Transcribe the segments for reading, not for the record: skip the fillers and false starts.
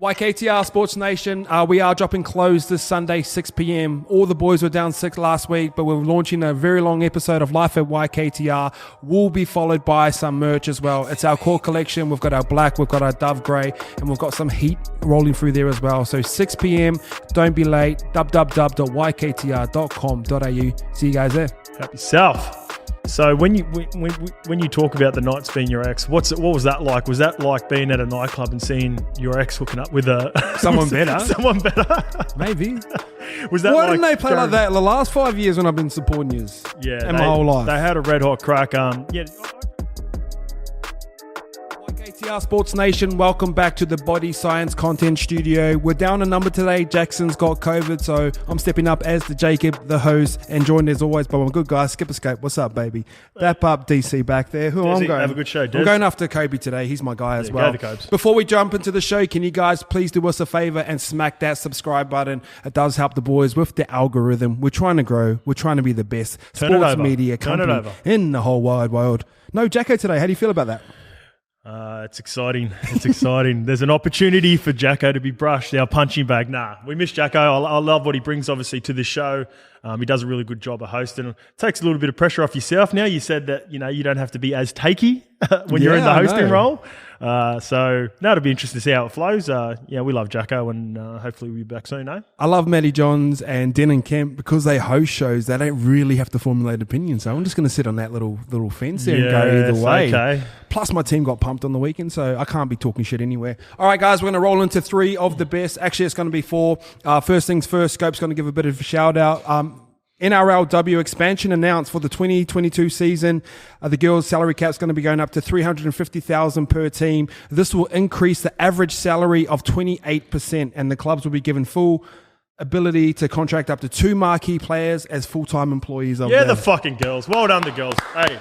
YKTR Sports Nation, we are dropping close this Sunday, 6 p.m. All the boys were down sick last week, but we're launching a very long episode of Life at YKTR. Will be followed by some merch as well. It's our core collection. We've got our black, we've got our dove grey, and we've got some heat rolling through there as well. So 6 p.m, don't be late, www.yktr.com.au. See you guys there. Help yourself. So when you talk about the nights being your ex, what was that like? Was that like being at a nightclub and seeing your ex hooking up with someone better? Someone better, maybe. Was that? Why didn't they play like that the last 5 years when I've been supporting you? Yeah, my whole life. They had a red hot crack. YKTR Sports Nation, welcome back to the Body Science Content Studio. We're down a number today. Jackson's got COVID, so I'm stepping up as the Jacob, the host, and joined as always by my good guy, Skip Escape. What's up, baby? Dap up DC back there. Who I'm going? Have a good show, Des. I'm going after Kobe today. He's my guy as well. Go the Cobes. Before we jump into the show, can you guys please do us a favor and smack that subscribe button? It does help the boys with the algorithm. We're trying to grow. We're trying to be the best sports media company in the whole wide world. No Jacko today. How do you feel about that? It's exciting. It's exciting. There's an opportunity for Jacko to be brushed, our punching bag. Nah, we miss Jacko. I love what he brings, obviously, to the show. He does a really good job of hosting. It takes a little bit of pressure off yourself. Now you said that, you don't have to be as takey when you're in the hosting role. So now it'll be interesting to see how it flows. We love Jacko, and hopefully we'll be back soon, eh? I love Matty Johns and Den and Kemp because they host shows. They don't really have to formulate opinions. So I'm just going to sit on that little fence there and go either way. Okay. Plus my team got pumped on the weekend, so I can't be talking shit anywhere. All right, guys, we're going to roll into 3 of the best. Actually, it's going to be 4. First things first, Scope's going to give a bit of a shout out. NRLW expansion announced for the 2022 season. The girls' salary cap is going to be going up to $350,000 per team. This will increase the average salary of 28%, and the clubs will be given full ability to contract up to 2 marquee players as full-time employees of the fucking girls. Well done, the girls. Hey.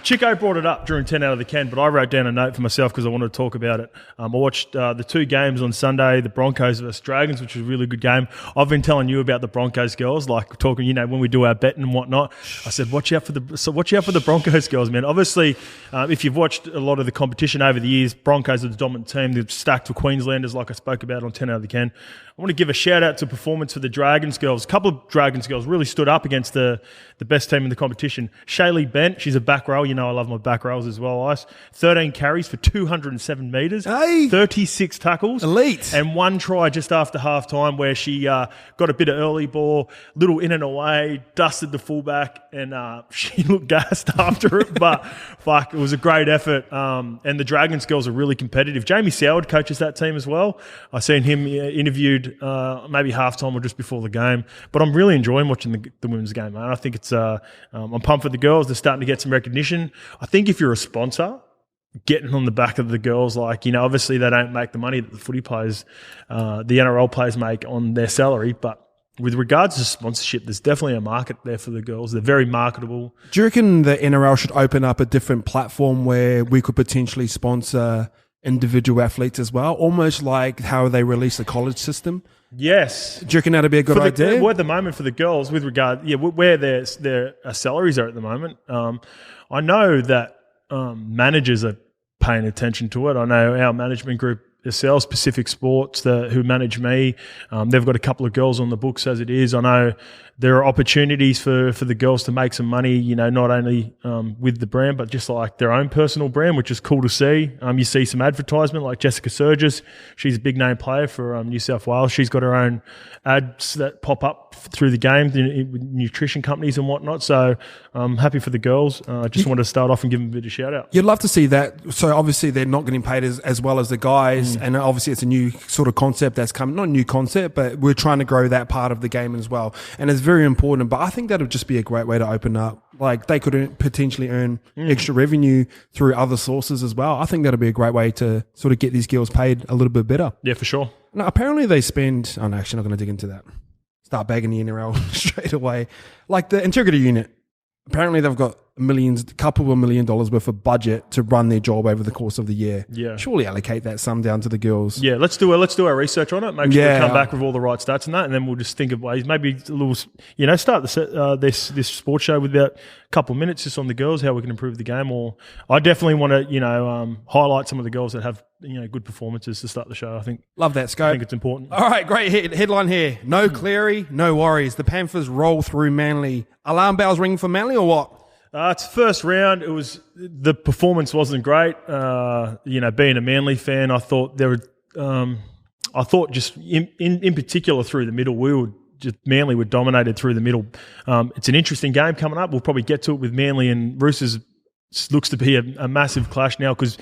Chico brought it up during 10 out of the 10, but I wrote down a note for myself because I wanted to talk about it. I watched the 2 games on Sunday, the Broncos versus Dragons, which was a really good game. I've been telling you about the Broncos girls, like talking, when we do our betting and whatnot. I said, watch out for the Broncos girls, man. Obviously, if you've watched a lot of the competition over the years, Broncos are the dominant team. They're stacked with Queenslanders, like I spoke about on 10 out of the 10. I want to give a shout out to performance for the Dragons girls. A couple of Dragons girls really stood up against the best team in the competition. Shaylee Bent, she's a back row. I love my back rows as well, Ice. 13 carries for 207 metres. Hey. 36 tackles. Elite. And 1 try just after half time where she got a bit of early ball, little in and away, dusted the fullback, and she looked gassed after it. But fuck, it was a great effort. And the Dragons girls are really competitive. Jamie Soward coaches that team as well. I seen him interviewed maybe halftime or just before the game. But I'm really enjoying watching the women's game, man. I think it's I'm pumped for the girls. They're starting to get some recognition. I think if you're a sponsor, getting on the back of the girls, obviously they don't make the money that the footy players, the NRL players make on their salary, but with regards to sponsorship, there's definitely a market there for the girls. They're very marketable. Do you reckon the NRL should open up a different platform where we could potentially sponsor individual athletes as well, almost like how they release the college system? Yes. Do you reckon that'd be a good idea? Well, at the moment for the girls, with regard, where their salaries are at the moment, I know that managers are paying attention to it. I know our management group, yourselves, Pacific Sports, who manage me, they've got a couple of girls on the books as it is. I know there are opportunities for the girls to make some money, not only with the brand, but just like their own personal brand, which is cool to see. You see some advertisement like Jessica Surges. She's a big name player for New South Wales. She's got her own ads that pop up through the game with nutrition companies and whatnot. So I'm happy for the girls. I just wanted to start off and give them a bit of a shout out. You'd love to see that. So obviously they're not getting paid as well as the guys. And obviously it's a new sort of concept that's coming. Not a new concept, but we're trying to grow that part of the game as well. And it's very important. But I think that would just be a great way to open up. Like they could potentially earn extra revenue through other sources as well. I think that'd be a great way to sort of get these girls paid a little bit better. Yeah, for sure. Now, apparently they spend... Oh, no, actually not going to dig into that. Start bagging the NRL straight away. Like the integrity unit. Apparently they've got couple of $1 million worth of budget to run their job over the course of the year. Yeah. Surely allocate that sum down to the girls. Yeah, let's do our research on it. Make sure we come back with all the right stats and that, and then we'll just think of ways. Maybe a little, start this sports show with about a couple of minutes just on the girls, how we can improve the game. Or I definitely want to, highlight some of the girls that have, good performances to start the show. I think love that scope. I think it's important. All right, great headline here. No Cleary, no worries. The Panthers roll through Manly. Alarm bells ringing for Manly or what? It's first round. The performance wasn't great. Being a Manly fan, I thought just in particular through the middle, Manly were dominated through the middle. It's an interesting game coming up. We'll probably get to it with Manly and Roosters. Looks to be a massive clash now because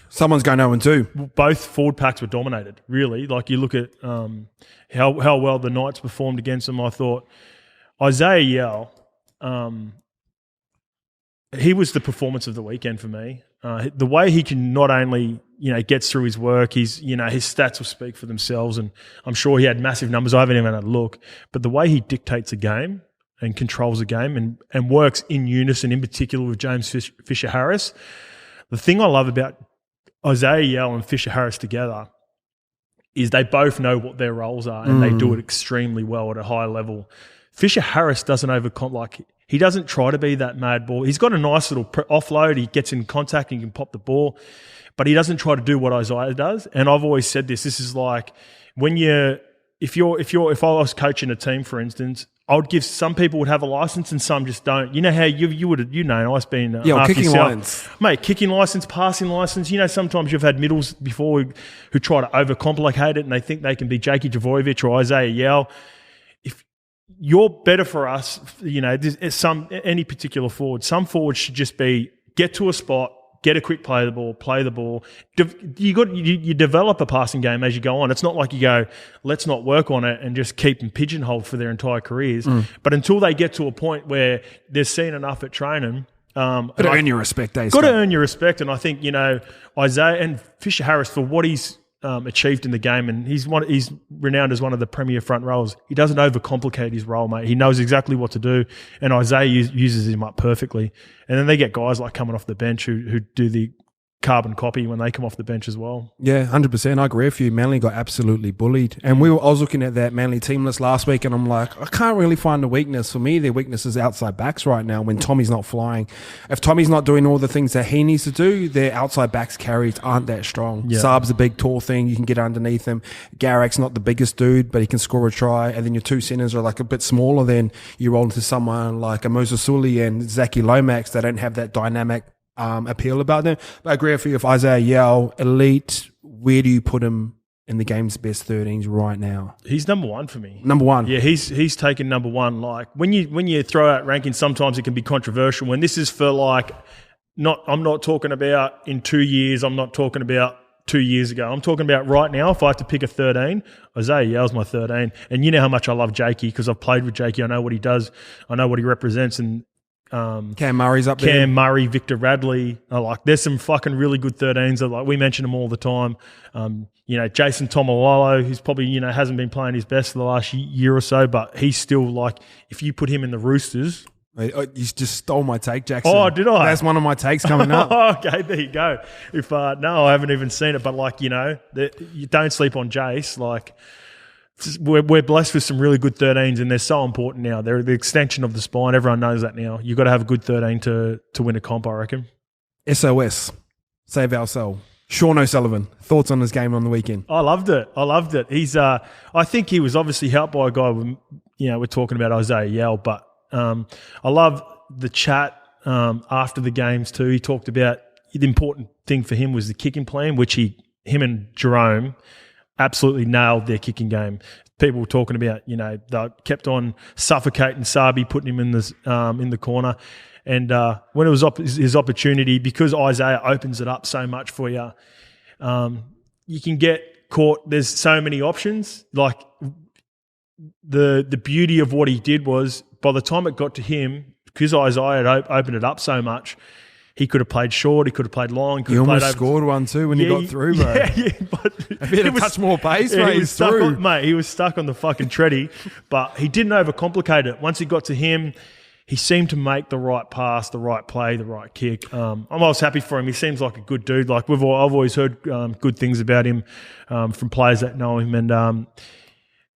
someone's going 0-2. Both forward packs were dominated. Really, like you look at how well the Knights performed against them. I thought Isaah Yeo. He was the performance of the weekend for me. The way he can not only, gets through his work, his stats will speak for themselves, and I'm sure he had massive numbers. I haven't even had a look. But the way he dictates a game and controls a game and works in unison, in particular with James Fisher-Harris. The thing I love about Isaah Yeo and Fisher-Harris together is they both know what their roles are and they do it extremely well at a high level. Fisher-Harris doesn't he doesn't try to be that mad ball. He's got a nice little offload. He gets in contact and he can pop the ball, but he doesn't try to do what Isaah does. And I've always said this. This is like when if I was coaching a team, for instance, I would give some people would have a license and some just don't. You know how you would nice being kicking yourself. lines, mate. Kicking license, passing license. Sometimes you've had middles before who try to overcomplicate it and they think they can be Jakey Javojevic or Isaah Yeo. You're better for us, any particular forward. Some forwards should just be get to a spot, get a quick play the ball. You develop a passing game as you go on. It's not like you go, let's not work on it and just keep them pigeonholed for their entire careers. But until they get to a point where they're seen enough at training. Got to earn your respect, Dave. Got to earn your respect. And I think, Isaah and Fisher-Harris, for what he's achieved in the game, and he's renowned as one of the premier front rowers. He doesn't overcomplicate his role, mate. He knows exactly what to do, and Isaah uses him up perfectly. And then they get guys like coming off the bench who do the carbon copy when they come off the bench as well. Yeah, 100%. I agree with you. Manly got absolutely bullied. And I was looking at that Manly team list last week and I'm like, I can't really find a weakness. For me, their weakness is outside backs right now when Tommy's not flying. If Tommy's not doing all the things that he needs to do, their outside backs carries aren't that strong. Yeah. Saab's a big, tall thing. You can get underneath him. Garrick's not the biggest dude, but he can score a try. And then your two centers are like a bit smaller. Then you roll into someone like a Moses Sully and Zachy Lomax that don't have that dynamic appeal about them. But I agree with you. If Isaah Yeo, elite, where do you put him in the game's best 13s right now? He's number one for me. Number one. Yeah, he's taken number one. Like when you throw out rankings, sometimes it can be controversial. When this is for I'm not talking about in 2 years. I'm not talking about 2 years ago. I'm talking about right now. If I have to pick a 13, Isaah Yeo's my 13. And you know how much I love Jakey because I've played with Jakey. I know what he does. I know what he represents. And Cam Murray's up there. Cam Murray, Victor Radley. There's some fucking really good 13s. We mention them all the time. Jason Tomalolo, who's probably, hasn't been playing his best for the last year or so, but he's still if you put him in the Roosters. You just stole my take, Jackson. Oh, did I? That's one of my takes coming up. Okay, there you go. No, I haven't even seen it, but you don't sleep on Jace. We're blessed with some really good 13s, and they're so important now. They're the extension of the spine. Everyone knows that now. You've got to have a good 13 to win a comp, I reckon. SOS. Save our soul. Sean O'Sullivan. Thoughts on his game on the weekend? I loved it. He's. I think he was obviously helped by a guy. We're talking about Isaah Yeo, but I love the chat after the games too. He talked about the important thing for him was the kicking plan, which him and Jerome absolutely nailed their kicking game. People were talking about, they kept on suffocating Sabi, putting him in the corner. And when it was his opportunity, because Isaah opens it up so much for you, you can get caught. There's so many options. The beauty of what he did was by the time it got to him, because Isaah had opened it up so much, he could have played short, he could have played long. He almost scored one too when he got through, bro. Yeah, but if he had a touch more pace, mate, he's through. He was stuck on the fucking treadie, but he didn't overcomplicate it. Once he got to him, he seemed to make the right pass, the right play, the right kick. I'm always happy for him. He seems like a good dude. Like I've always heard good things about him from players that know him, and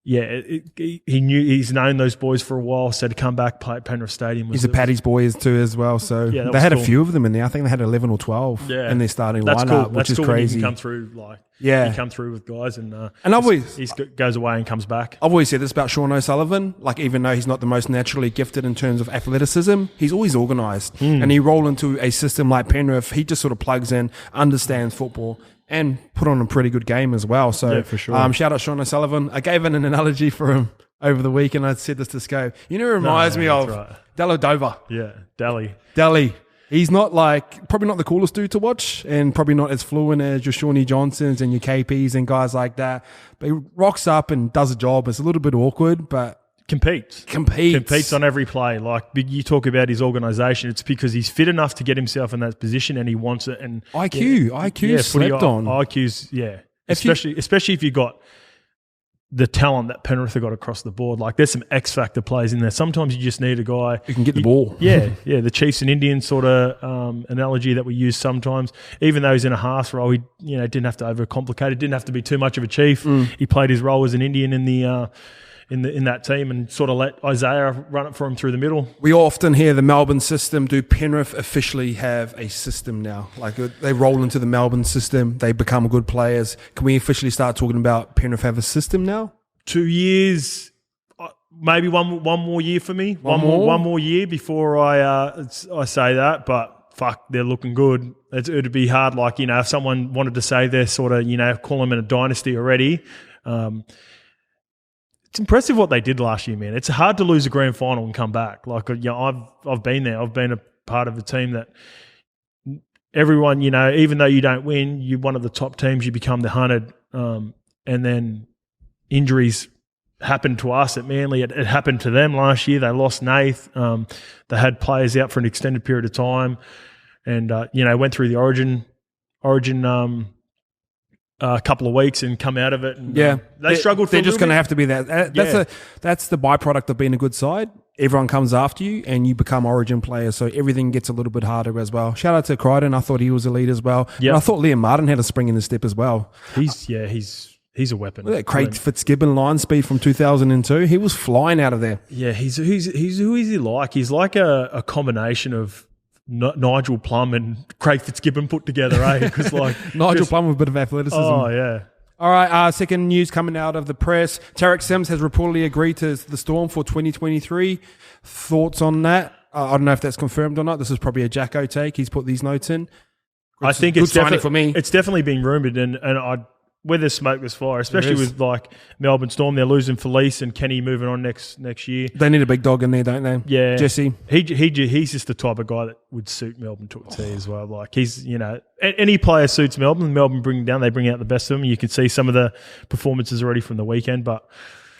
he's known those boys for a while. So to come back, play at Penrith Stadium, he's a Paddy's boy too as well. So they had a few of them in there. I think they had 11 or 12 in their starting lineup, which is crazy. When you can come through, you come through with guys, and he goes away and comes back. I've always said this about Sean O'Sullivan. Like, even though he's not the most naturally gifted in terms of athleticism, he's always organised, and he roll into a system like Penrith. He just sort of plugs in, understands football, and put on a pretty good game as well. So, for sure. Shout out Sean O'Sullivan. I gave an analogy for him over the week, and I said this to Scope. It reminds me of Dellavedova. Yeah, Delly. He's not probably not the coolest dude to watch, and probably not as fluent as your Shawnee Johnsons and your KPs and guys like that. But he rocks up and does a job. It's a little bit awkward, but competes on every play. Like you talk about his organisation, it's because he's fit enough to get himself in that position, and he wants it. And IQ slept on. IQ's especially if you got the talent that Penrith have got across the board. Like there's some X factor plays in there. Sometimes you just need a guy who can get the ball. The Chiefs and Indians sort of analogy that we use sometimes. Even though he's in a half role, he didn't have to overcomplicate it. Didn't have to be too much of a chief. He played his role as an Indian in the in that team, and sort of let Isaah run it for him through the middle. We often hear the Melbourne system. Do Penrith officially have a system now? Like they roll into the Melbourne system, they become good players. Can we officially start talking about Penrith have a system now? 2 years, maybe one more year for me. One more year before I say that. But fuck, they're looking good. It'd be hard. Like if someone wanted to say they're sort of call them in a dynasty already. It's impressive what they did last year, man. It's hard to lose a grand final and come back. Like, I've been there. I've been a part of a team that everyone, even though you don't win, you're one of the top teams. You become the 100, and then injuries happened to us at Manly. It happened to them last year. They lost Nath. They had players out for an extended period of time, and went through the Origin. A couple of weeks and come out of it. And, they struggled. They're just going to have to be that. That's the byproduct of being a good side. Everyone comes after you, and you become Origin players, so everything gets a little bit harder as well. Shout out to Crichton. I thought he was a lead as well. Yep. And I thought Liam Martin had a spring in his step as well. He's a weapon. Look at that Craig Fitzgibbon line speed from 2002. He was flying out of there. Yeah, who is he like? He's like a combination of Nigel Plum and Craig Fitzgibbon put together, Because Nigel Plum with a bit of athleticism. Oh yeah. All right. Second news coming out of the press: TARIQ Sims has reportedly agreed to the Storm for 2023. Thoughts on that? I don't know if that's confirmed or not. This is probably a Jacko take. He's put these notes in. I think it's definitely for me. It's definitely been rumoured, and where there's smoke, there's fire, especially with Melbourne Storm. They're losing Felice and Kenny moving on next year. They need a big dog in there, don't they? Yeah. Jesse. He's just the type of guy that would suit Melbourne to a T as well. Like he's, any player suits Melbourne. Melbourne they bring out the best of them. You can see some of the performances already from the weekend, but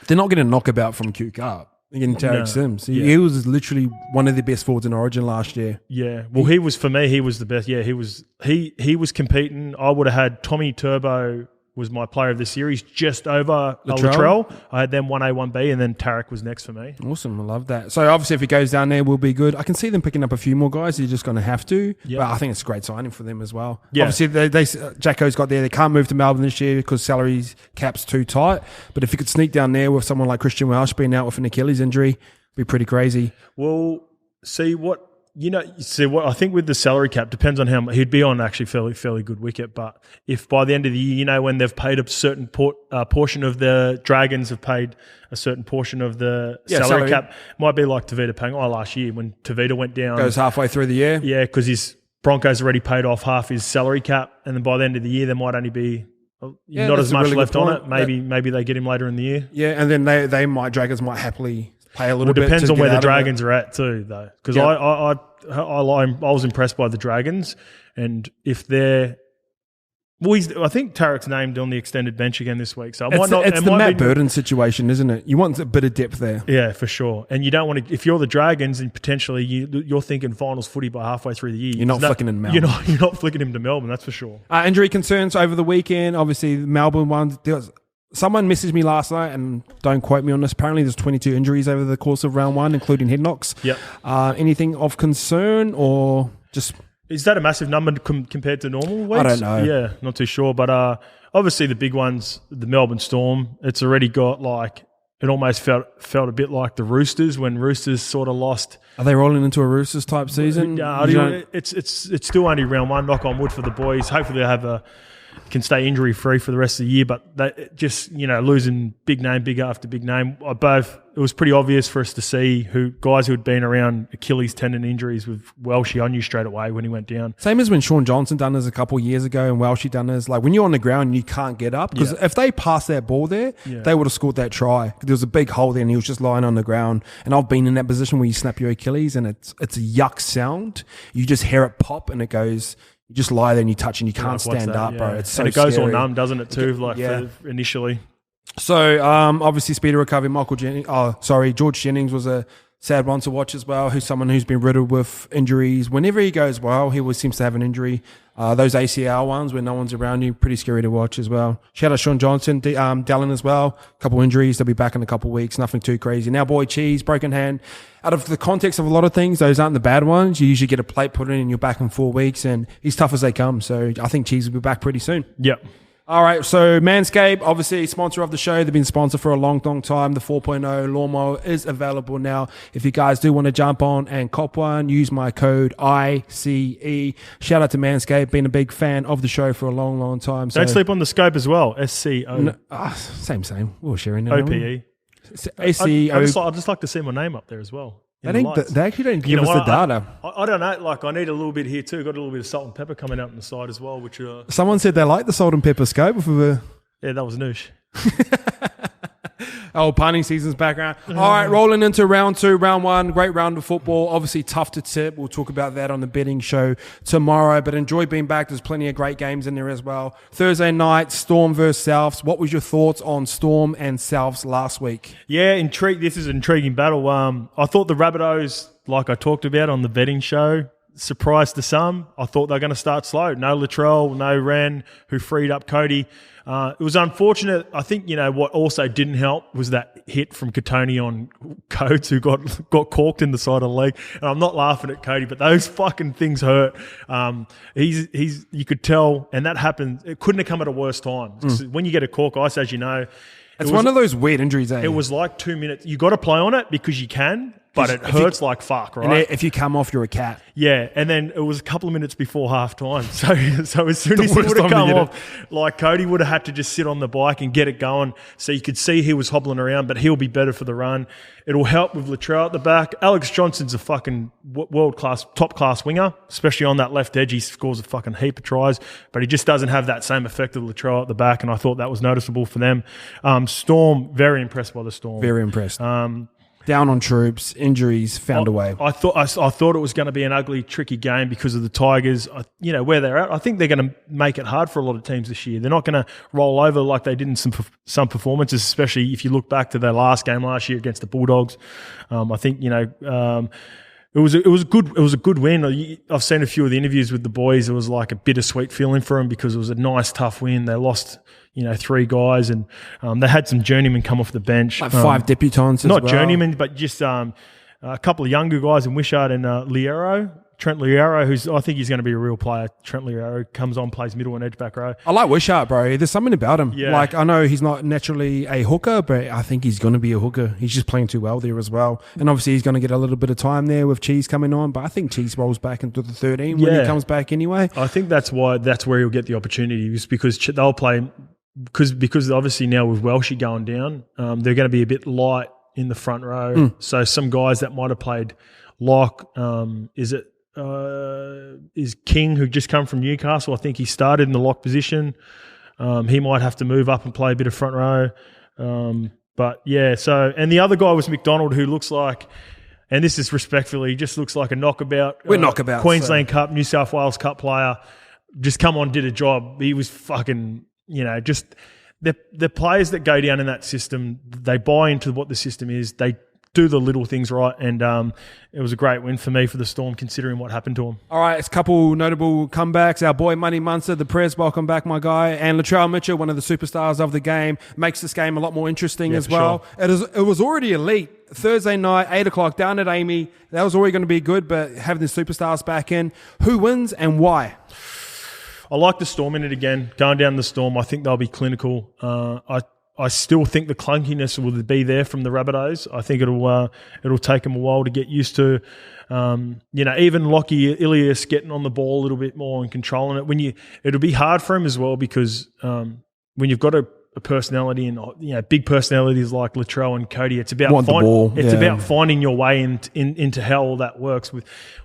they're not getting a knockabout from Q Cup. They're getting TARIQ Sims. He was literally one of the best forwards in Origin last year. Yeah. Well, he was the best. Yeah, he was competing. I would have had Tommy Turbo was my player of the series, just over Latrell. I had them 1A, 1B, and then TARIQ was next for me. Awesome. I love that. So, obviously, if he goes down there, we'll be good. I can see them picking up a few more guys. They're just going to have to. Yep. But I think it's a great signing for them as well. Yeah. Obviously, Jacko's got there. They can't move to Melbourne this year because salary cap's too tight. But if you could sneak down there with someone like Christian Welsh being out with an Achilles injury, it'd be pretty crazy. Well, what I think with the salary cap, depends on how much he'd be on actually fairly good wicket. But if by the end of the year, when they've paid a certain portion of the Dragons have paid a certain portion of the salary cap, might be like Tavita Pangai last year when Tavita went down. Goes halfway through the year. Yeah, because his Broncos already paid off half his salary cap, and then by the end of the year, there might only be not as much left on it. Maybe they get him later in the year. Yeah, and then Dragons might happily pay a little bit. Depends on where the Dragons are at too, though. Because I was impressed by the Dragons, and if they're I think TARIQ's named on the extended bench again this week. So it's the Matt Burton situation, isn't it? You want a bit of depth there. Yeah, for sure. And you don't want to. If you're the Dragons, and potentially you're thinking finals footy by halfway through the year, you're not flicking him to Melbourne. You're not flicking him to Melbourne. That's for sure. Injury concerns over the weekend. Obviously, the Melbourne one. Someone messaged me last night, and don't quote me on this. Apparently, there's 22 injuries over the course of round 1, including head knocks. Yep. Anything of concern, or just... Is that a massive number compared to normal weeks? I don't know. Yeah, not too sure. But obviously the big ones, the Melbourne Storm, it's already got like, it almost felt a bit like the Roosters when Roosters sort of lost. Are they rolling into a Roosters type season? It's still only round 1, knock on wood for the boys. Hopefully they can stay injury free for the rest of the year, but they just, losing big after big name. It was pretty obvious for us to see guys who had been around Achilles tendon injuries with Welshie. I knew straight away when he went down. Same as when Sean Johnson done us a couple of years ago and Welshie done us. Like when you're on the ground and you can't get up, because if they passed that ball there, they would have scored that try. There was a big hole there and he was just lying on the ground. And I've been in that position where you snap your Achilles and it's a yuck sound. You just hear it pop and it goes... You just lie there and you touch and you can't stand up, bro. It's so and it goes scary. all numb, doesn't it, too, for initially. So, obviously, speedy recovery. George Jennings was a sad one to watch as well, who's someone who's been riddled with injuries. Whenever he goes well, he always seems to have an injury. Those ACL ones where no one's around you, pretty scary to watch as well. Shout out Sean Johnson, Dallin as well. A couple injuries. They'll be back in a couple of weeks. Nothing too crazy. Now, boy, Cheese, broken hand. Out of the context of a lot of things, those aren't the bad ones. You usually get a plate put in and you're back in 4 weeks, and he's tough as they come. So I think Cheese will be back pretty soon. Yep. All right, so Manscaped, obviously sponsor of the show. They've been sponsored for a long, long time. The 4.0 lawnmower is available now. If you guys do want to jump on and cop one, use my code ICE. Shout out to Manscaped, been a big fan of the show for a long, long time. So. Don't sleep on the scope as well. SCO. No, same. We're sharing it. OPE. SCO. I'd just like to see my name up there as well. They actually don't give us the data. I don't know. Like, I need a little bit here too. Got a little bit of salt and pepper coming out on the side as well. Which someone said they like the salt and pepper scope. Yeah, that was Noosh. Punting season's background. All right, rolling into round 2, round 1. Great round of football. Obviously tough to tip. We'll talk about that on the betting show tomorrow. But enjoy being back. There's plenty of great games in there as well. Thursday night, Storm versus Souths. What was your thoughts on Storm and Souths last week? Yeah, intrigued. This is an intriguing battle. I thought the Rabbitohs, like I talked about on the betting show, surprised to some. I thought they were going to start slow. No Latrell, no Wren, who freed up Cody. It was unfortunate. I think, what also didn't help was that hit from Katoni on Coates, who got corked in the side of the leg. And I'm not laughing at Cody, but those fucking things hurt. You could tell, and that happened. It couldn't have come at a worse time. When you get a cork ice, as you know, it's one of those weird injuries. It was like 2 minutes. You got to play on it because you can. But it hurts like fuck, right? And if you come off, you're a cat. Yeah, and then it was a couple of minutes before half time. So as soon as he would have come off, like Cody would have had to just sit on the bike and get it going. So you could see he was hobbling around, but he'll be better for the run. It'll help with Latrell at the back. Alex Johnson's a fucking world-class, top-class winger, especially on that left edge. He scores a fucking heap of tries, but he just doesn't have that same effect of Latrell at the back, and I thought that was noticeable for them. Storm, very impressed by the Storm. Very impressed. Down on troops, injuries, found a way. I thought it was going to be an ugly, tricky game because of the Tigers. Where they're at. I think they're going to make it hard for a lot of teams this year. They're not going to roll over like they did in some performances, especially if you look back to their last game last year against the Bulldogs. I think it was a good win. I've seen a few of the interviews with the boys. It was like a bittersweet feeling for them because it was a nice, tough win. They lost 3 guys, and they had some journeymen come off the bench. Like 5 debutants as well. Not journeymen, but just a couple of younger guys in Wishart and Trent Liero, I think he's going to be a real player. Trent Liero comes on, plays middle and edge back row. I like Wishart, bro. There's something about him. Yeah. Like, I know he's not naturally a hooker, but I think he's going to be a hooker. He's just playing too well there as well. And obviously he's going to get a little bit of time there with Cheese coming on, but I think Cheese rolls back into the 13 when he comes back anyway. I think that's where he'll get the opportunity, is because they'll play... Because obviously now with Welshie going down, they're going to be a bit light in the front row. So some guys that might have played lock, is King, who just come from Newcastle. I think he started in the lock position. He might have to move up and play a bit of front row. But yeah, and the other guy was McDonald, who looks like, and this is respectfully, he just looks like a knockabout. We're knockabouts. Queensland Cup, New South Wales Cup player. Just come on, did a job. He was fucking... just the players that go down in that system, they buy into what the system is. They do the little things right, and it was a great win for me for the Storm, considering what happened to them. All right, it's a couple notable comebacks. Our boy Money Munster, the Prez, welcome back, my guy, and Latrell Mitchell, one of the superstars of the game, makes this game a lot more interesting as well. Sure. It was already elite. Thursday night, 8 o'clock, down at Amy. That was already going to be good, but having the superstars back in, who wins and why? I like the Storm in it again. Going down the Storm, I think they'll be clinical. I still think the clunkiness will be there from the Rabbitohs. I think it'll take them a while to get used to, even Lockie Ilias getting on the ball a little bit more and controlling it. It'll be hard for him as well because when you've got a personality and big personalities like Latrell and Cody, it's about about finding your way into how all that works.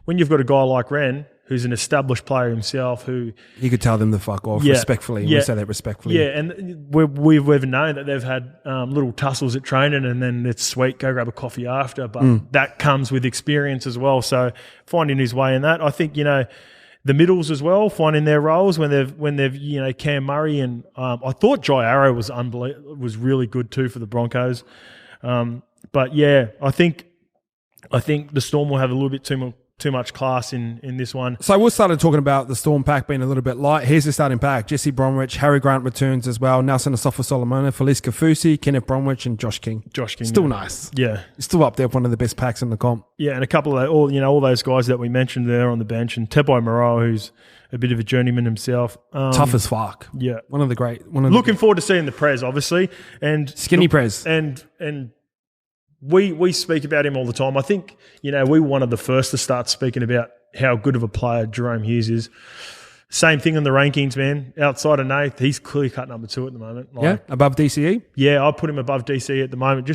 When you've got a guy like Ren, who's an established player himself, who he could tell them to fuck off respectfully. We say that respectfully. Yeah, and we've known that they've had little tussles at training, and then it's sweet, go grab a coffee after. But that comes with experience as well. So finding his way in that, I think the middles as well, finding their roles when they've Cam Murray and I thought Jai Arrow was really good too for the Broncos. But yeah, I think the Storm will have a little bit too much class in this one. So we'll start talking about the Storm pack being a little bit light. Here's the starting pack. Jesse Bromwich, Harry Grant returns as well. Nelson Asafa Solomona, Felice Kafusi, Kenneth Bromwich and Josh King. Still nice. Yeah. Still up there with one of the best packs in the comp. Yeah, and a couple of all those guys that we mentioned there on the bench, and Tebai Moreau, who's a bit of a journeyman himself. Tough as fuck. Yeah. Looking forward to seeing the Prez, obviously. And Skinny Prez. And we speak about him all the time. I think, we were one of the first to start speaking about how good of a player Jerome Hughes is. Same thing in the rankings, man. Outside of Nath, he's clear-cut number 2 at the moment. Above DCE? Yeah, I'll put him above DCE at the moment.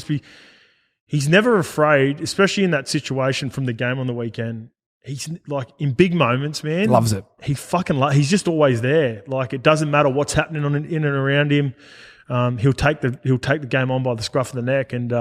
He's never afraid, especially in that situation from the game on the weekend. He's like in big moments, man. Loves it. He fucking he's just always there. Like it doesn't matter what's happening in and around him. He'll take the game on by the scruff of the neck, and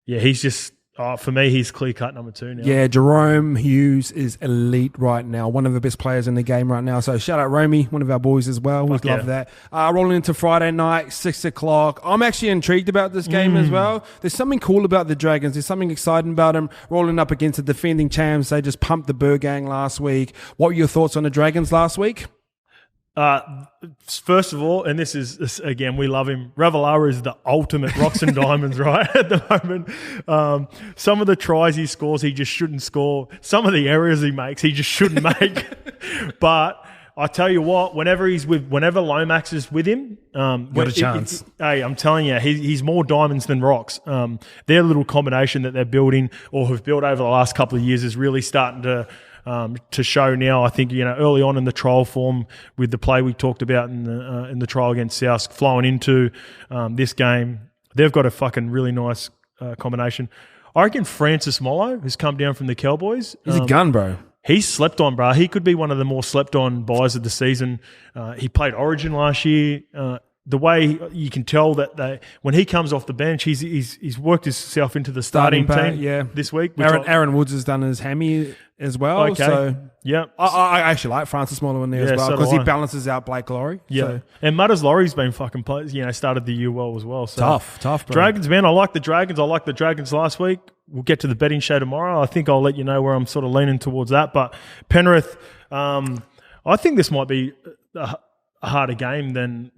he's just for me, he's clear-cut number 2 now. Yeah, Jerome Hughes is elite right now. One of the best players in the game right now. So shout out Romy, one of our boys as well. We love that. Rolling into Friday night, 6 o'clock. I'm actually intrigued about this game as well. There's something cool about the Dragons. There's something exciting about them. Rolling up against the defending champs. They just pumped the Burr Gang last week. What were your thoughts on the Dragons last week? First of all, and this is again, we love him. Ravalawa is the ultimate rocks and diamonds, right? At the moment, some of the tries he scores, he just shouldn't score. Some of the errors he makes, he just shouldn't make. But I tell you what, whenever Lomax is with him, got a chance. Hey, I'm telling you, he's more diamonds than rocks. Their little combination that they're building or have built over the last couple of years is really starting to show now. I think early on in the trial form with the play we talked about in the trial against South flowing into this game, they've got a fucking really nice combination. I reckon Francis Mollo has come down from the COQBOYS. He's a gun, bro. He's slept on, bro. He could be one of the more slept on buys of the season. He played Origin last year. The way you can tell that when he comes off the bench, he's worked himself into the starting team this week. Aaron Woods has done his hammy as well. Okay. So yeah, I actually like Francis Muller in there as well because he balances out Blake Laurie. Yeah, so. And Mudders Laurie's been fucking started the year well as well. So tough. Bro. Dragons, man. I like the Dragons. I like the Dragons last week. We'll get to the betting show tomorrow. I think I'll let you know where I'm sort of leaning towards that. But Penrith, I think this might be a harder game than.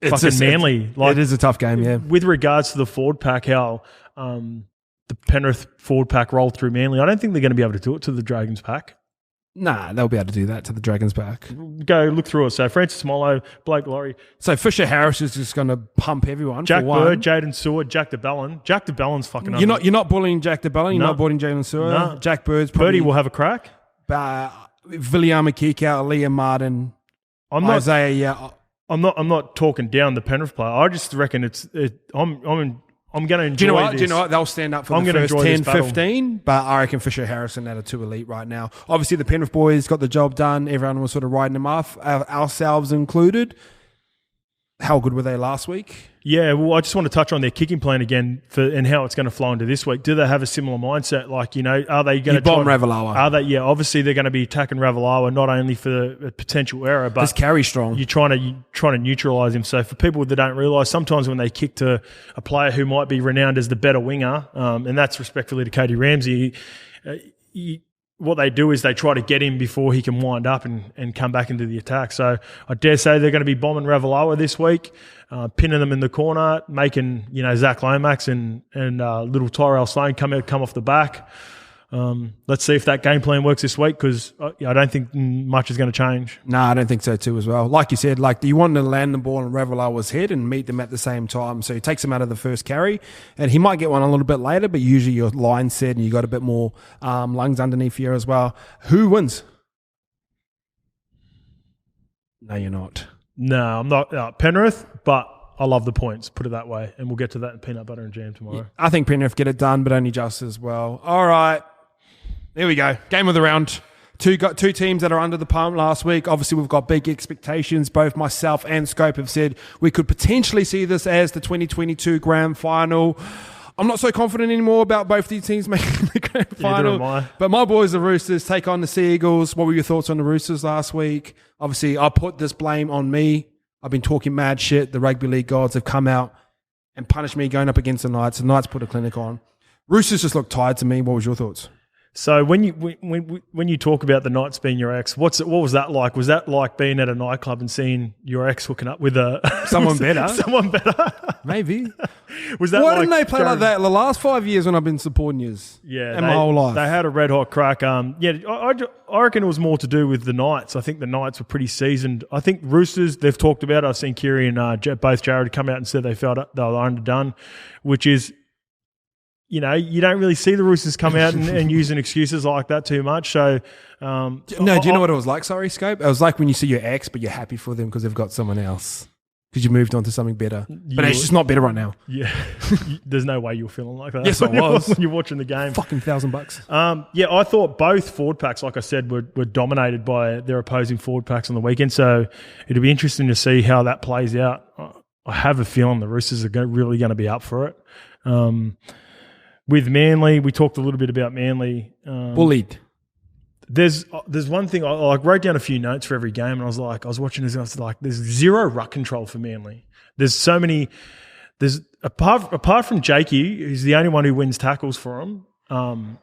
Fucking Manly. It is a tough game, yeah. With regards to the forward pack, how the Penrith forward pack rolled through Manly, I don't think they're going to be able to do it to the Dragons pack. Nah, they'll be able to do that to the Dragons pack. Go look through it. So Francis Mollo, Blake Laurie. So Fisher Harris is just going to pump everyone. Jack Bird, Jaden Seward, Jack DeBellin. Jack DeBellin's fucking. You're not bullying Jack DeBellin. You're not bullying Jaden Seward. No. Jack Bird's Purdy will have a crack. Viliama Kikau, Liam Martin, Isaiah. Yeah. I'm not talking down the Penrith player. I just reckon I'm going to enjoy. Do this. you know what? They'll stand up for the first 10, 15, but I reckon Fisher Harrison out of 2 elite right now. Obviously, the Penrith boys got the job done. Everyone was sort of riding them off, ourselves included. How good were they last week? Yeah, well, I just want to touch on their kicking plan again and how it's going to flow into this week. Do they have a similar mindset? Like, are they going to bomb Ravalawa? Are they? Yeah, obviously they're going to be attacking Ravalawa not only for the potential error, but carry strong. You're trying to neutralise him. So for people that don't realise, sometimes when they kick to a player who might be renowned as the better winger, and that's respectfully to Cody Ramsey, what they do is they try to get him before he can wind up and come back into the attack. So I dare say they're going to be bombing Ravalawa this week, pinning them in the corner, making Zach Lomax and little Tyrell Sloan come off the back. Let's see if that game plan works this week, because I don't think much is going to change. No, I don't think so too as well. Like you said, you want to land the ball on Ravalawa's head and meet them at the same time. So he takes him out of the first carry, and he might get one a little bit later, but usually your line's set and you got a bit more lungs underneath you as well. Who wins? No, you're not. No, I'm not. Penrith, but I love the points, put it that way. And we'll get to that in peanut butter and jam tomorrow. Yeah, I think Penrith get it done, but only just as well. All right. There we go. Game of the round. Two teams that are under the pump last week. Obviously, we've got big expectations. Both myself and Scope have said we could potentially see this as the 2022 grand final. I'm not so confident anymore about both these teams making the grand final. But my boys, the Roosters, take on the Sea Eagles. What were your thoughts on the Roosters last week? Obviously, I put this blame on me. I've been talking mad shit. The rugby league gods have come out and punished me going up against the Knights. The Knights put a clinic on. Roosters just looked tired to me. What was your thoughts? So when you talk about the Knights being your ex, what was that like? Was that like being at a nightclub and seeing your ex hooking up with someone better? Someone better, maybe. Was that? Why didn't they play like that the last 5 years when I've been supporting yous? Yeah, my whole life. They had a red hot crack. I reckon it was more to do with the Knights. I think the Knights were pretty seasoned. I think Roosters, they've talked about it. I've seen CLEARY and both Jared come out and said they felt they were underdone, which is, you don't really see the Roosters come out and using excuses like that too much. So, do you know what it was like? Sorry, Scope. It was like when you see your ex, but you're happy for them because they've got someone else. Because you moved on to something better. But it's just not better right now. Yeah. There's no way you were feeling like that. Yes, I was. When you're watching the game. Fucking $1,000. Yeah, I thought both forward packs, like I said, were dominated by their opposing forward packs on the weekend. So it'll be interesting to see how that plays out. I have a feeling the Roosters are really going to be up for it. With Manly, we talked a little bit about Manly. Bullied. There's one thing, I wrote down a few notes for every game, and I was watching this and I was like, there's zero ruck control for Manly. There's so many, apart from Jakey, who's the only one who wins tackles for him. And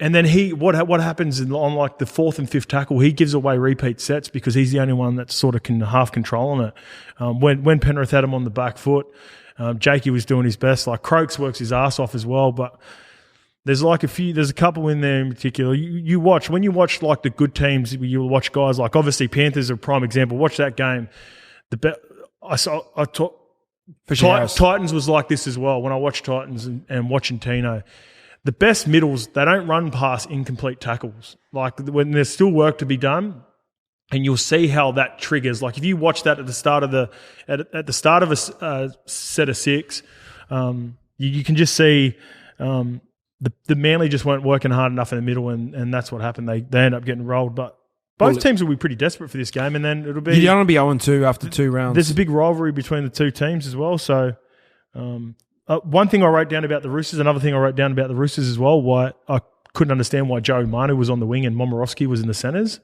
then what happens on like the fourth and fifth tackle, he gives away repeat sets because he's the only one that sort of can half control on it. When Penrith had him on the back foot, Jakey was doing his best. Like Croaks works his ass off as well, but there's a couple in there in particular. When you watch like the good teams, you watch guys like, obviously Panthers are a prime example. Watch that game. Titans was like this as well. When I watched Titans and watching Tino, the best middles, they don't run past incomplete tackles. Like when there's still work to be done, and you'll see how that triggers. Like if you watch that at the start of a set of six, you can just see the Manly just weren't working hard enough in the middle, and that's what happened. They end up getting rolled, but both teams will be pretty desperate for this game, and then it'll be... You don't want to be 0-2 after 2 rounds. There's a big rivalry between the two teams as well, so... one thing I wrote down about the Roosters, another thing I wrote down about the Roosters as well, why I couldn't understand why Joey Manu was on the wing and Momorowski was in the centres.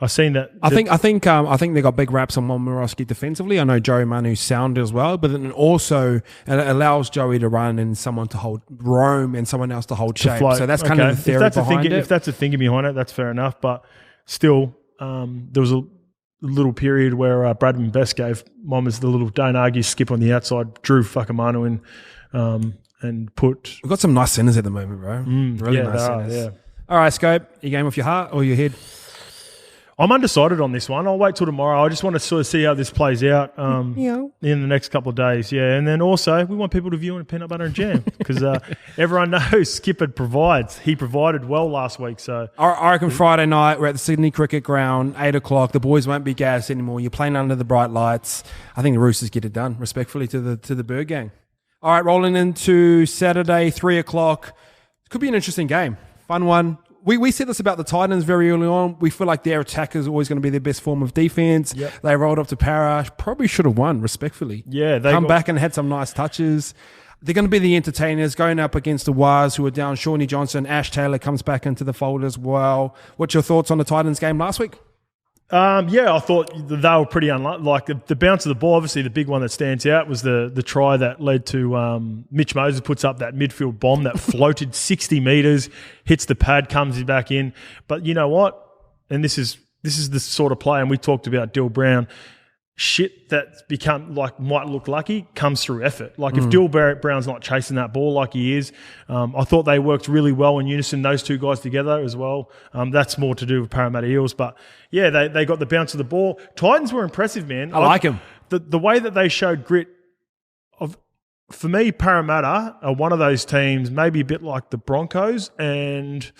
I've seen that. I think they got big raps on Momorowski defensively. I know Joey Manu's sound as well, but then also it allows Joey to run and someone to hold roam and someone else to hold shape. So that's kind of the theory behind it. If that's a thinking behind it, that's fair enough. But still, there was a little period where Bradman Best gave Mommers the little don't argue skip on the outside, drew Whakamanu in, and put... We've got some nice centres at the moment, bro. Really nice centres. Yeah. All right, Scope, you game off your heart or your head? I'm undecided on this one. I'll wait till tomorrow. I just want to sort of see how this plays out in the next couple of days. Yeah, and then also we want people to view on peanut butter and jam because everyone knows Skipper provides. He provided well last week. So I reckon Friday night we're at the Sydney Cricket Ground, 8 o'clock. The boys won't be gassed anymore. You're playing under the bright lights. I think the Roosters get it done, respectfully to the Bird Gang. All right, rolling into Saturday, 3 o'clock. Could be an interesting game, fun one. We said this about the Titans very early on. We feel like their attack is always going to be their best form of defense. Yep. They rolled up to Para. Probably should have won, respectfully. Yeah, they come back and had some nice touches. They're going to be the entertainers going up against the Wires who are down. Shawnee Johnson, Ash Taylor comes back into the fold as well. What's your thoughts on the Titans game last week? I thought they were pretty unlucky. Like the bounce of the ball, obviously the big one that stands out was the try that led to Mitch Moses puts up that midfield bomb that floated 60 metres, hits the pad, comes back in. But you know what? And this is the sort of play, and we talked about Dill Brown. Shit that's become like might look lucky comes through effort. Like if Dill Brown's not chasing that ball like he is, I thought they worked really well in unison, those two guys together as well. That's more to do with Parramatta Eels, but yeah, they got the bounce of the ball. Titans were impressive, man. I like them. The way that they showed grit. For me, Parramatta are one of those teams, maybe a bit like the Broncos and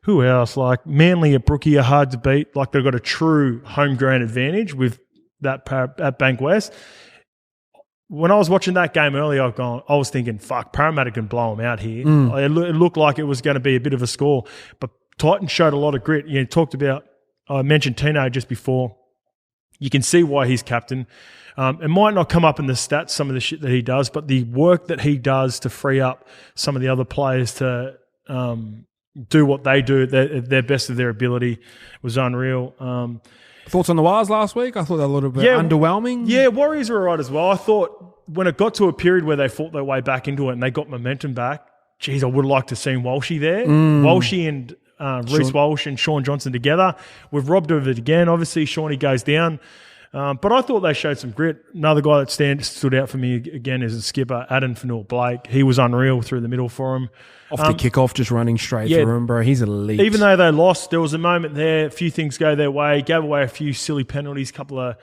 who else? Like Manly at Brookie are hard to beat. Like they've got a true home ground advantage with that at Bank West. When I was watching that game earlier, I was thinking, fuck, Parramatta can blow them out here. It looked like it was going to be a bit of a score, but Titans showed a lot of grit. You talked about, I mentioned Tino just before. You can see why he's captain. It might not come up in the stats, some of the shit that he does, but the work that he does to free up some of the other players to do what they do, their best of their ability, was unreal. Thoughts on the Wires last week? I thought they were a little bit underwhelming. Yeah, Warriors were all right as well. I thought when it got to a period where they fought their way back into it and they got momentum back, geez, I would have liked to have seen Walshy there. Walshy and Reece Walsh and Sean Johnson together. We've robbed of it again. Obviously, Shawnee goes down. But I thought they showed some grit. Another guy that stood out for me again is the skipper, Adam Fanua-Blake. He was unreal through the middle for him. Off the kickoff, just running straight through him, bro. He's elite. Even though they lost, there was a moment there, a few things go their way, gave away a few silly penalties, couple of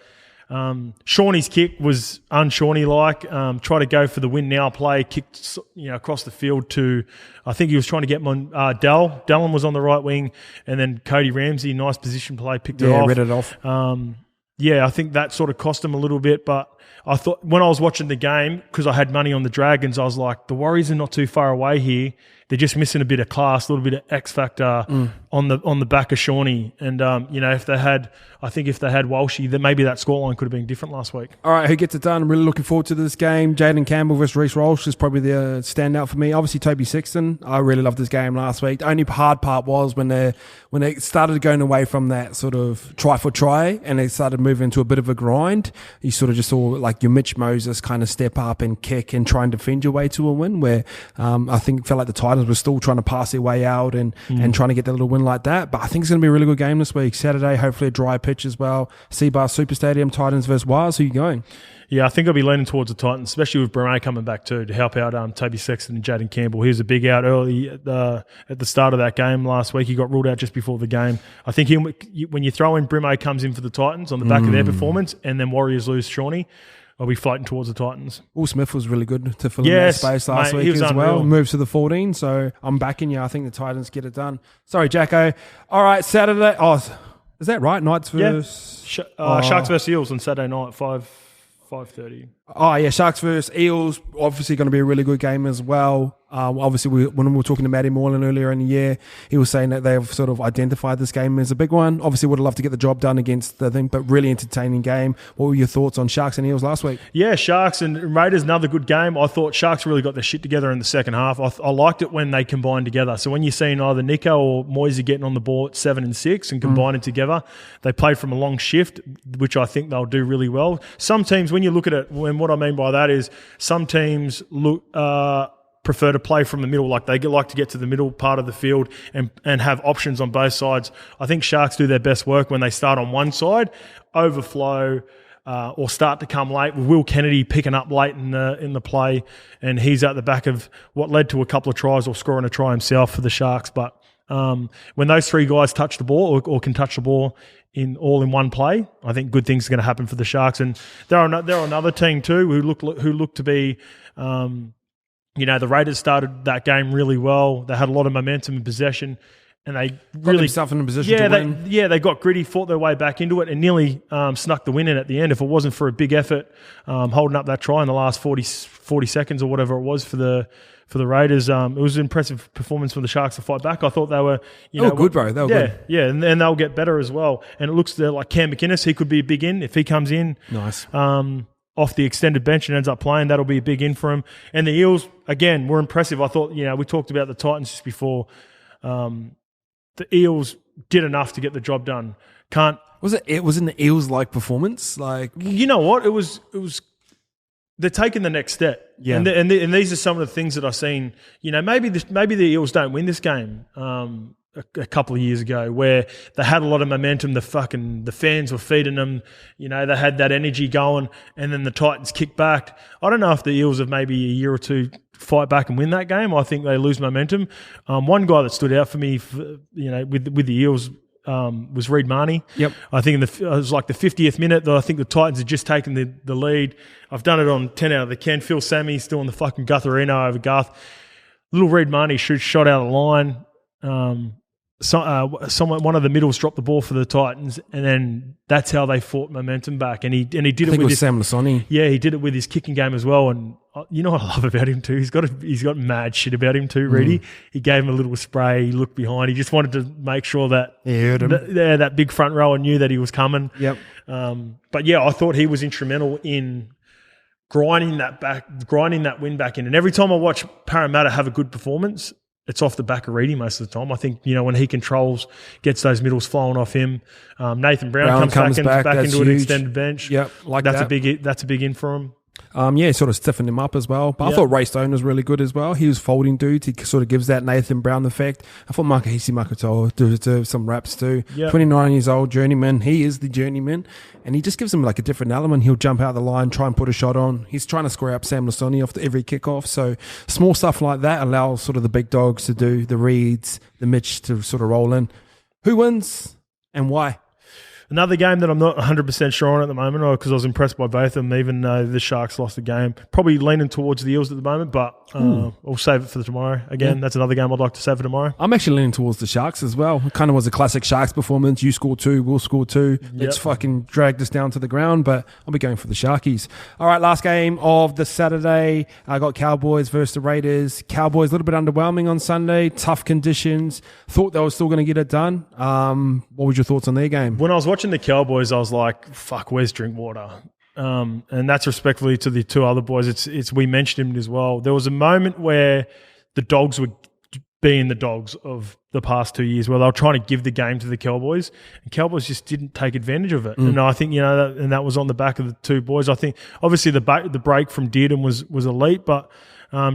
Shawnee's kick was un-Shawnee-like. Tried to go for the win now play, kicked across the field to, I think he was trying to get Dallin was on the right wing, and then Cody Ramsey, nice position play, picked it off. Yeah, read it off. I think that sort of cost him a little bit, but I thought when I was watching the game, because I had money on the Dragons, I was like, the Warriors are not too far away here. They're just missing a bit of class, a little bit of X factor on the back of Shawnee. And if they had Walshy, then maybe that scoreline could have been different last week. All right, who gets it done? I'm really looking forward to this game. Jaden Campbell versus Reece Walsh is probably the standout for me. Obviously, Toby Sexton. I really loved this game last week. The only hard part was when they started going away from that sort of try for try and they started moving into a bit of a grind. You sort of just saw like your Mitch Moses kind of step up and kick and try and defend your way to a win. Where I think it felt like the Titans were still trying to pass their way out and trying to get that little win like that. But I think it's going to be a really good game this week. Saturday, hopefully a dry pitch as well. C-Bar Super Stadium, Titans versus Wires. Who are you going? Yeah, I think I'll be leaning towards the Titans, especially with Brene coming back too to help out Toby Sexton and Jaden Campbell. He was a big out early at the start of that game last week. He got ruled out just before the game. I think when you throw in Brimo comes in for the Titans on the back of their performance and then Warriors lose Shawnee, I'll be floating towards the Titans. Will Smith was really good to fill in that space last week as well. Moves to the 14, so I'm backing you. I think the Titans get it done. Sorry, Jacko. All right, Saturday. Oh, is that right? Knights versus... Sharks versus Eels on Saturday night, 5:30. Oh, yeah, Sharks versus Eels. Obviously going to be a really good game as well. Obviously, when we were talking to Matty Moreland earlier in the year, he was saying that they've sort of identified this game as a big one. Obviously, would have loved to get the job done against the thing, but really entertaining game. What were your thoughts on Sharks and Eels last week? Yeah, Sharks and Raiders, another good game. I thought Sharks really got their shit together in the second half. I liked it when they combined together. So when you're seeing either Nico or Moisey getting on the ball at 7 and 6 and combining together, they played from a long shift, which I think they'll do really well. Some teams, when you look at it, and what I mean by that is some teams prefer to play from the middle, like they like to get to the middle part of the field and have options on both sides. I think Sharks do their best work when they start on one side, overflow or start to come late, with Will Kennedy picking up late in the play, and he's at the back of what led to a couple of tries or scoring a try himself for the Sharks. But when those three guys touch the ball or can touch the ball in one play, I think good things are going to happen for the Sharks. And they're another team too who look to be. The Raiders started that game really well. They had a lot of momentum and possession, and they really themselves in a position to win. They got gritty, fought their way back into it, and nearly snuck the win in at the end. If it wasn't for a big effort, holding up that try in the last 40 seconds or whatever it was for for the Raiders. It was an impressive performance for the Sharks to fight back. I thought they were, good, bro. They were good. Yeah, and they'll get better as well. And it looks like Cam McInnes, he could be a big in if he comes in. Nice. Off the extended bench and ends up playing. That'll be a big in for him. And the Eels, again, were impressive. I thought, we talked about the Titans just before. The Eels did enough to get the job done. Was it an Eels-like performance? Like, you know what? It was. They're taking the next step. Yeah. And these are some of the things that I've seen. Maybe the Eels don't win this game. A couple of years ago, where they had a lot of momentum, the fans were feeding them, they had that energy going, and then the Titans kicked back. I don't know if the Eels have maybe a year or two fight back and win that game. I think they lose momentum. One guy that stood out for me, with the Eels, was Reid Marnie. Yep. I think it was like the 50th minute. I think the Titans had just taken the lead. I've done it on 10 out of the 10. Phil Sammy still on the fucking Gutherino over Garth. Little Reid Marnie shot out of the line. One of the middles dropped the ball for the Titans, and then that's how they fought momentum back. And he did it with Sam Lasoni. Yeah, he did it with his kicking game as well. And you know what I love about him too? He's got mad shit about him too, Reedy. He gave him a little spray. He looked behind. He just wanted to make sure that he heard him. That big front rower knew that he was coming. Yep. But yeah, I thought he was instrumental in grinding that win back in. And every time I watch Parramatta have a good performance, it's off the back of Reedy most of the time. I think, when he gets those middles flowing off him. Nathan Brown comes back into an extended bench. Yep, that's a big in for him. Sort of stiffened him up as well. But I thought Ray Stone was really good as well. He was folding dudes. He sort of gives that Nathan Brown effect. I thought Makahisi Makatoa deserved some raps too. Yep. 29 years old, journeyman. He is the journeyman. And he just gives him like a different element. He'll jump out the line, try and put a shot on. He's trying to square up Sam Lasoni off every kickoff. So small stuff like that allows sort of the big dogs to do the Reeds, the Mitch to sort of roll in. Who wins and why? Another game that I'm not 100% sure on at the moment, because I was impressed by both of them, even though the Sharks lost the game. Probably leaning towards the Eels at the moment, but I'll save it for tomorrow. Again, that's another game I'd like to save for tomorrow. I'm actually leaning towards the Sharks as well. It kind of was a classic Sharks performance. You score 2, we'll score 2. Let's fucking drag this down to the ground, but I'll be going for the Sharkies. All right, last game of the Saturday. I got Cowboys versus the Raiders. Cowboys a little bit underwhelming on Sunday. Tough conditions. Thought they were still going to get it done. What was your thoughts on their game? When I was watching the Cowboys, I was like, fuck, where's Drinkwater? And that's respectfully to the two other boys. It's we mentioned him as well. There was a moment where the Dogs were being the Dogs of the past 2 years, where they were trying to give the game to the Cowboys, and Cowboys just didn't take advantage of it. And I think that was on the back of the two boys. I think obviously the break from Dearden was elite, but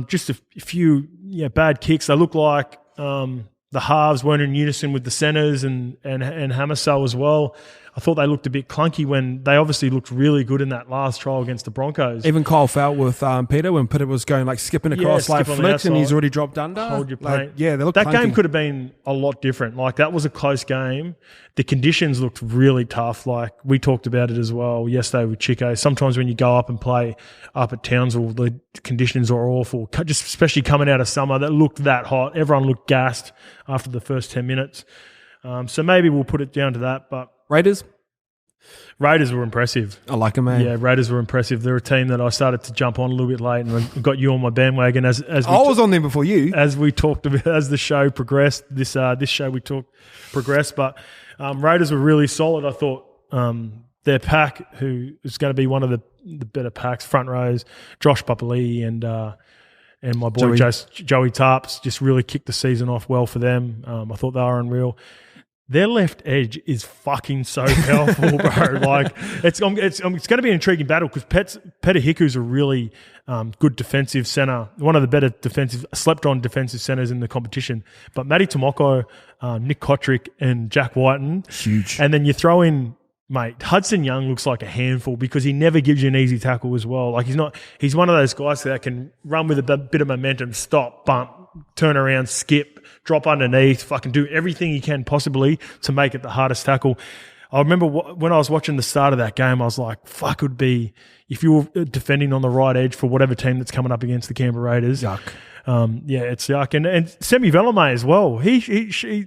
just a few bad kicks. They look like the halves weren't in unison with the centres and Hamiso as well. I thought they looked a bit clunky when they obviously looked really good in that last trial against the Broncos. Even Kyle felt with Peter when Peter was going skipping across flicks and he's already dropped under. Hold your paint. They looked that clunky. Game could have been a lot different. That was a close game. The conditions looked really tough. We talked about it as well yesterday with Chico. Sometimes when you go up and play up at Townsville, the conditions are awful, just especially coming out of summer. That looked that hot. Everyone looked gassed after the first 10 minutes. So maybe we'll put it down to that, but Raiders were impressive. I like them, man. Yeah, Raiders were impressive. They're a team that I started to jump on a little bit late, and I got you on my bandwagon as I was on them before you. As we talked about, as the show progressed. This show we progressed, but Raiders were really solid. I thought their pack, who is going to be one of the better packs, front rows, Josh Papali'i and my boy Joey Tarps, just really kicked the season off well for them. I thought they were unreal. Their left edge is fucking so powerful, bro. It's going to be an intriguing battle because Peter Hiku's a really good defensive centre, one of the better slept-on defensive centres in the competition. But Matty Tomoko, Nick Kotrick, and Jack Whiten, huge. And then you throw in, mate, Hudson Young looks like a handful because he never gives you an easy tackle as well. He's one of those guys that can run with a bit of momentum, stop, bump, turn around, skip, drop underneath, fucking do everything he can possibly to make it the hardest tackle. I remember when I was watching the start of that game, I was like, fuck, it would be, if you were defending on the right edge for whatever team that's coming up against the Canberra Raiders, yuck. it's yuck. And Semi Velame as well. He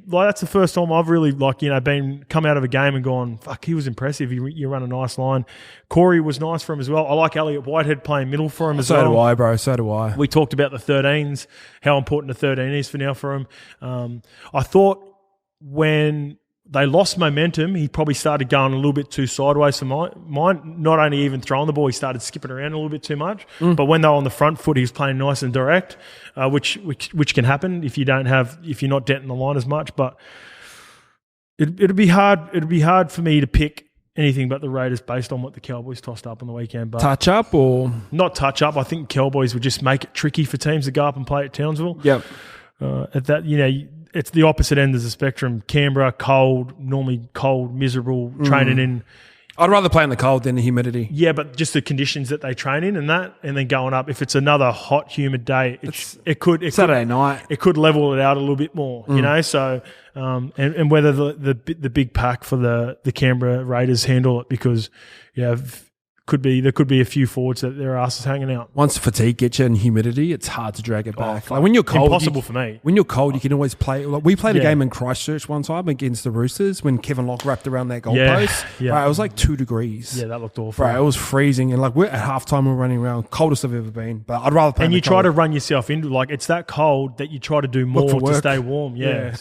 like that's the first time I've really been come out of a game and gone, fuck, he was impressive. You run a nice line. Corey was nice for him as well. I like Elliot Whitehead playing middle for him as well. So do I, bro. So do I. We talked about the 13s, how important the 13 is for now for him. I thought when they lost momentum, he probably started going a little bit too sideways for mine. Not only even throwing the ball, he started skipping around a little bit too much. But when they were on the front foot, he was playing nice and direct, which can happen if you're not denting the line as much. But it'd be hard. It'd be hard for me to pick anything but the Raiders based on what the Cowboys tossed up on the weekend. But touch up or not touch up? I think Cowboys would just make it tricky for teams to go up and play at Townsville. Yep. At that, it's the opposite end of the spectrum. Canberra, normally cold, miserable, training in. I'd rather play in the cold than the humidity. Yeah, but just the conditions that they train in and then going up. If it's another hot, humid day, it could Saturday night. It could level it out a little bit more, So, and whether the big pack for the Canberra Raiders handle it, because there could be a few forwards that their asses hanging out. Once fatigue gets you in humidity, it's hard to drag it back. Like when you're cold, impossible for me. When you're cold, you can always play. Like we played a game in Christchurch one time against the Roosters when Kevin Locke wrapped around that goalpost. Yeah. Right, it was like 2 degrees. Yeah, that looked awful. Right, it was freezing, and like we're at halftime, we're running around, coldest I've ever been. But I'd rather play. And in you the try cold. to run yourself into it's that cold that you try to do more to stay warm. Yeah.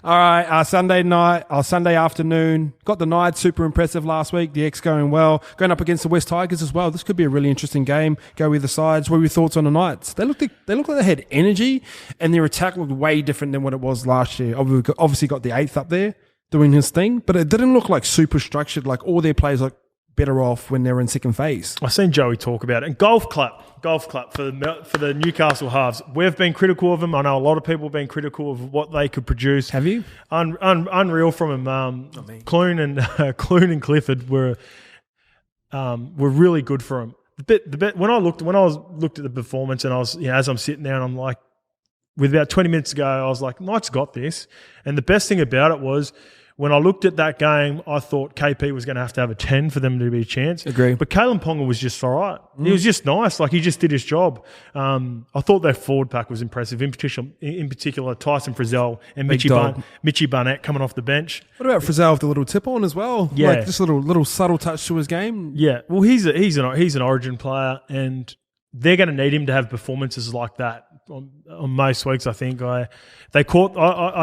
All right, Sunday afternoon. Got the Knights, super impressive last week. The X going well, going up against the West Tigers as well. This could be a really interesting game. Go either sides. What were your thoughts on the Knights? They looked like they had energy, and their attack looked way different than what it was last year. Obviously got the 8th up there doing his thing, but it didn't look like super structured. Like all their players look better off when they're in second phase. I've seen Joey talk about it. And golf clap for the Newcastle halves. We've been critical of them. I know a lot of people have been critical of what they could produce. Have you? Unreal from them. Clune and Clifford were really good for him. When I looked at the performance, and I was as I'm sitting there and I'm like, with about 20 minutes ago, I was like, Knights got this. And the best thing about it was, when I looked at that game, I thought KP was going to have a 10 for them to be a chance. Agree. But Kalen Ponga was just all right. He was just nice. Like, he just did his job. I thought their forward pack was impressive. In particular, Tyson Frizzell and Mitchie Barnett coming off the bench. What about Frizzell with the little tip on as well? Yeah. Like just a little subtle touch to his game. Yeah. Well, he's an Origin player, and they're going to need him to have performances like that on most weeks. I think I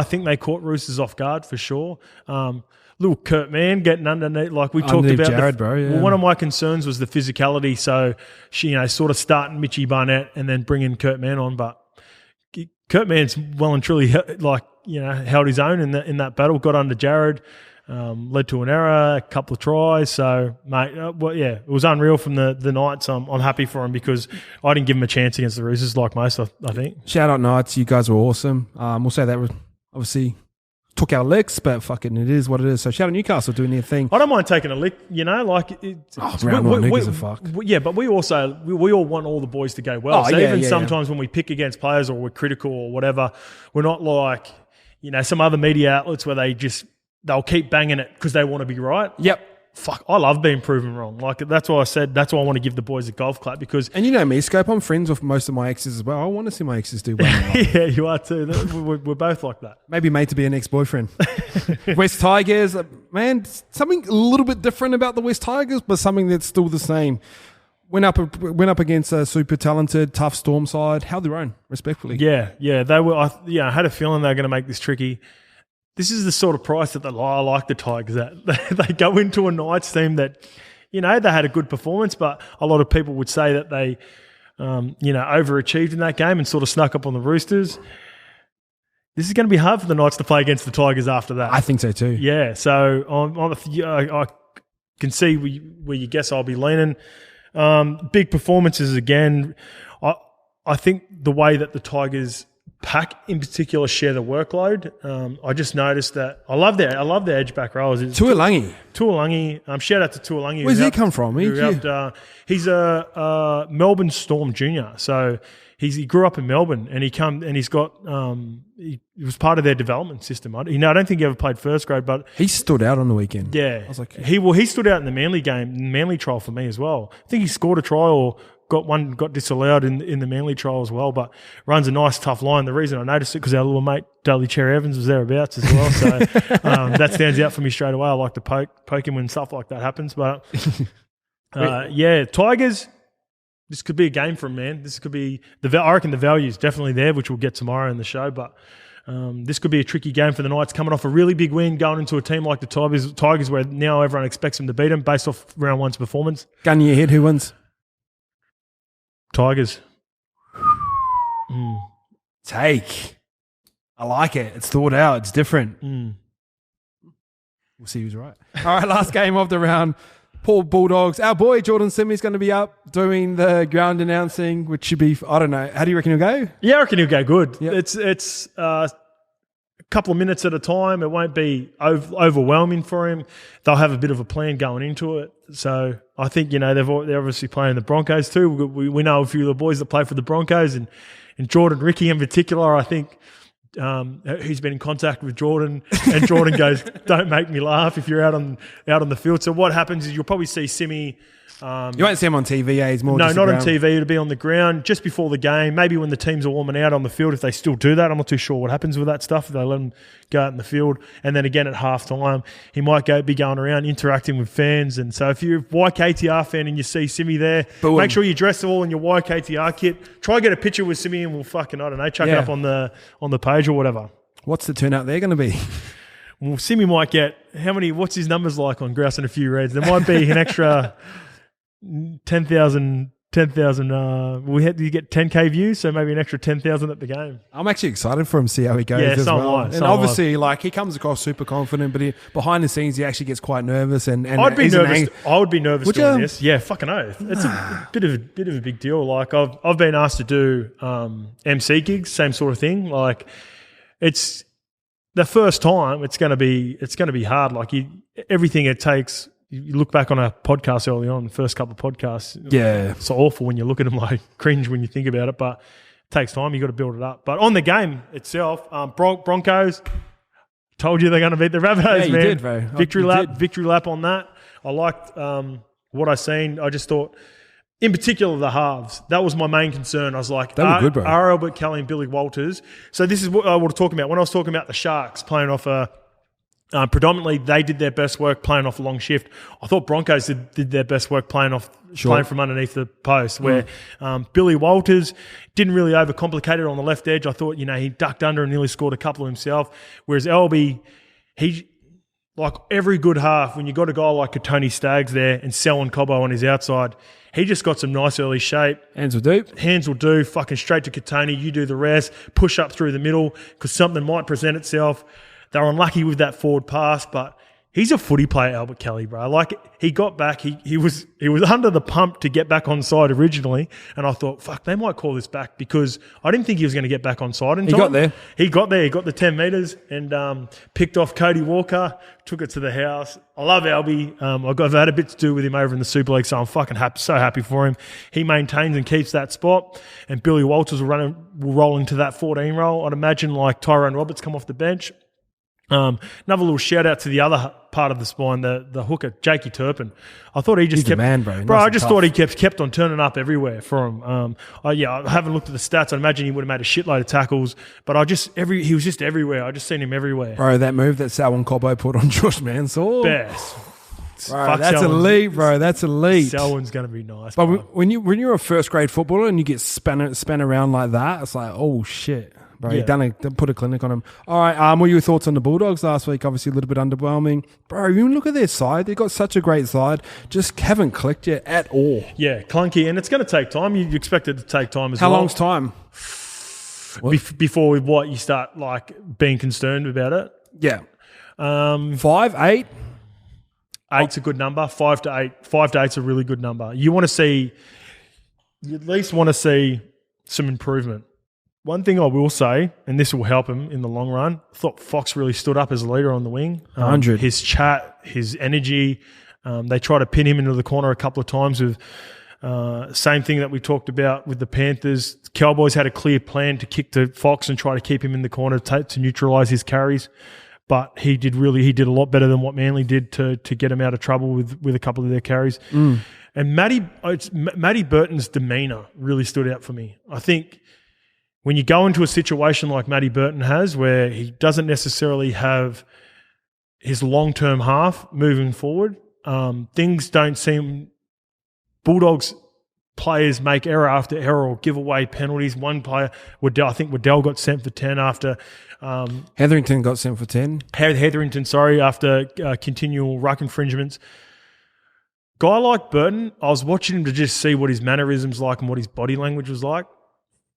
think they caught Roosters off guard for sure. Little Kurt Mann getting underneath, like we talked about. Jared, bro. Yeah. Well, one of my concerns was the physicality. So she, sort of starting Mitchie Barnett and then bringing Kurt Mann on, but Kurt Mann's well and truly held his own in that battle. Got under Jared. Led to an error, a couple of tries. So, mate, it was unreal from the Knights. I'm happy for him because I didn't give him a chance against the Roosters like most, I think. Shout out Knights. You guys were awesome. We'll say that we obviously took our licks, but fucking it is what it is. So shout out Newcastle doing their thing. I don't mind taking a lick, round one, who gives a fuck? Yeah, but we all want all the boys to go well. Sometimes when we pick against players or we're critical or whatever, we're not like, some other media outlets where they'll keep banging it because they want to be right. Yep. Fuck, I love being proven wrong. Like, that's why I said, that's why I want to give the boys a golf clap because... And you know me, Scope, I'm friends with most of my exes as well. I want to see my exes do well. Yeah, you are too. We're both like that. Maybe made to be an ex-boyfriend. West Tigers, man, something a little bit different about the West Tigers, but something that's still the same. Went up against a super talented, tough Storm side. Held their own, respectfully. Yeah. They were. I had a feeling they were going to make this tricky. This is the sort of price that I like the Tigers at. They go into a Knights team that, they had a good performance, but a lot of people would say that they, overachieved in that game and sort of snuck up on the Roosters. This is going to be hard for the Knights to play against the Tigers after that. I think so too. Yeah, so I can see where you guess I'll be leaning. Big performances again. I think the way that the Tigers pack in particular share the workload. I just noticed that I love their edge back rowers. Tuolangi. Shout out to Tuolangi. Where's he come from? He's a Melbourne Storm junior. So he grew up in Melbourne and he was part of their development system. I don't think he ever played first grade, but he stood out on the weekend. Yeah, I was like, he stood out in the Manly game, Manly trial for me as well. I think he scored a try or got disallowed in the Manly trial as well, but runs a nice tough line. The reason I noticed it because our little mate Dudley Cherry Evans was thereabouts as well, so that stands out for me straight away. I like to poke him when stuff like that happens, but Tigers. This could be a game for him, man. This could be I reckon the value is definitely there, which we'll get tomorrow in the show, but. This could be a tricky game for the Knights, coming off a really big win, going into a team like the Tigers, where now everyone expects them to beat them based off round one's performance. Gun to your head, who wins? Tigers. Take. I like it. It's thought out. It's different. Mm. We'll see who's right. All right, last game of the round. Paul Bulldogs. Our boy Jordan Simi's going to be up doing the ground announcing, which should be, I don't know. How do you reckon he'll go? Yeah, I reckon he'll go good. Yep. It's a couple of minutes at a time. It won't be overwhelming for him. They'll have a bit of a plan going into it. So I think, they're obviously playing the Broncos too. We know a few of the boys that play for the Broncos, and Jordan Ricky in particular, I think. He's been in contact with Jordan, and Jordan goes, "Don't make me laugh if you're out on the field." So what happens is you'll probably see Simi. You won't see him on TV, He's more not on TV. It'll be on the ground just before the game, maybe when the teams are warming out on the field, if they still do that. I'm not too sure what happens with that stuff, if they let him go out in the field. And then again at halftime, he might be going around interacting with fans. And so if you're a YKTR fan and you see Simi there, make sure you dress all in your YKTR kit. Try to get a picture with Simi, and we'll chuck it up on the page or whatever. What's the turnout there going to be? Well, Simi might get, what's his numbers like on Grouse and a Few Reds? There might be an extra 10,000. You get 10K views, so maybe an extra 10,000 at the game. I'm actually excited for him to see how he goes as well. And obviously, he comes across super confident, but behind the scenes, he actually gets quite nervous. And I'd be nervous. I would be nervous doing this. Yeah, fucking oath. It's a bit of a big deal. Like I've been asked to do MC gigs, same sort of thing. Like it's the first time. It's going to be hard. Like everything it takes. You look back on a podcast early on, the first couple of podcasts. Yeah. It's awful when you look at them, cringe when you think about it, but it takes time. You got to build it up. But on the game itself, Broncos, told you they're going to beat the Rabbitohs, man. Yeah, you did, bro. Victory lap on that. I liked what I seen. I just thought, in particular, the halves. That was my main concern. I was like, they were good, bro. Are Albert Kelly and Billy Walters. So this is what I want to talk about. When I was talking about the Sharks playing off predominantly, they did their best work playing off a long shift. I thought Broncos did their best work playing from underneath the post, where Billy Walters didn't really overcomplicate it on the left edge. I thought, he ducked under and nearly scored a couple of himself. Whereas Elby, like every good half, when you got a guy like Tony Staggs there and Selwyn Cobbo on his outside, he just got some nice early shape. Hands will do. Fucking straight to Katoni. You do the rest. Push up through the middle because something might present itself. They were unlucky with that forward pass, but he's a footy player, Albert Kelly, bro. Like, he got back. He was under the pump to get back on side originally, and I thought, fuck, they might call this back because I didn't think he was going to get back on side in time. He got there. He got the 10 metres and picked off Cody Walker, took it to the house. I love Albie. I've had a bit to do with him over in the Super League, so I'm fucking so happy for him. He maintains and keeps that spot, and Billy Walters will roll into that 14 role. I'd imagine like Tyrone Roberts come off the bench. Another little shout out to the other part of the spine, the hooker, Jakey Turpin. I thought he's kept, a man, bro. Bro, I just thought he kept on turning up everywhere for him. I haven't looked at the stats. I imagine he would have made a shitload of tackles, but he was just everywhere. I just seen him everywhere. Bro, that move that Selwyn Cobbo put on Josh Mansour. Best. Bro, that's elite, bro. That's elite. Selwyn's going to be nice. But when you're a first grade footballer and you get spun around like that, it's like, oh shit. Bro, you put a clinic on him. All right, what were your thoughts on the Bulldogs last week? Obviously a little bit underwhelming. Bro, you look at their side. They've got such a great side. Just haven't clicked yet at all. Yeah, clunky. And it's going to take time. You expect it to take time as well. How long's time? Before you start being concerned about it? Yeah. 5, 8? 8's a good number. 5 to 8. 5 to 8's a really good number. You at least want to see some improvement. One thing I will say, and this will help him in the long run, I thought Fox really stood up as a leader on the wing. 100. His chat, his energy. They tried to pin him into the corner a couple of times with same thing that we talked about with the Panthers. Cowboys had a clear plan to kick to Fox and try to keep him in the corner to neutralise his carries. But he did a lot better than what Manly did to get him out of trouble with a couple of their carries. And Matty Burton's demeanour really stood out for me. I think when you go into a situation like Matty Burton has, where he doesn't necessarily have his long-term half moving forward, things don't seem... Bulldogs players make error after error or give away penalties. One player, I think Waddell got sent for 10 after... Hetherington got sent for 10. Hetherington, after continual ruck infringements. Guy like Burton, I was watching him to just see what his mannerisms like and what his body language was like.